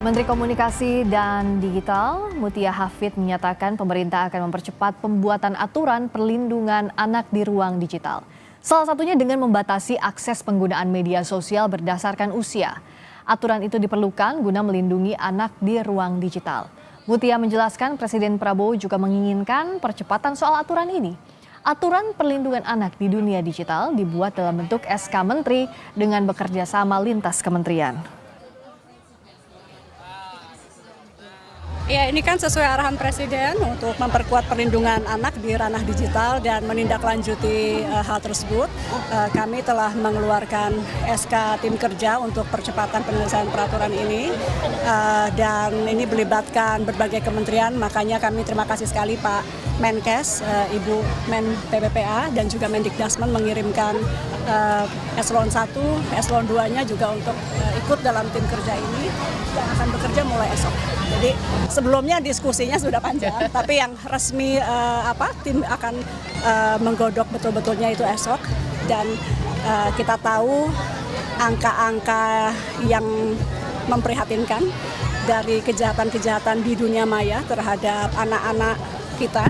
Menteri Komunikasi dan Digital, Mutia Hafid menyatakan pemerintah akan mempercepat pembuatan aturan perlindungan anak di ruang digital. Salah satunya dengan membatasi akses penggunaan media sosial berdasarkan usia. Aturan itu diperlukan guna melindungi anak di ruang digital. Mutia menjelaskan Presiden Prabowo juga menginginkan percepatan soal aturan ini. Aturan perlindungan anak di dunia digital dibuat dalam bentuk SK Menteri dengan bekerja sama lintas kementerian. Ya, ini kan sesuai arahan Presiden untuk memperkuat perlindungan anak di ranah digital dan menindaklanjuti hal tersebut. Kami telah mengeluarkan SK tim kerja untuk percepatan penyelesaian peraturan ini dan ini melibatkan berbagai kementerian. Makanya kami terima kasih sekali Pak Menkes, Ibu Men PPPA dan juga Mendikbudrismen mengirimkan eselon 1, eselon 2-nya juga untuk ikut dalam tim kerja ini yang akan bekerja mulai esok. Jadi sebelumnya diskusinya sudah panjang, tapi yang resmi tim akan menggodok betul-betulnya itu esok. Dan kita tahu angka-angka yang memprihatinkan dari kejahatan-kejahatan di dunia maya terhadap anak-anak kita.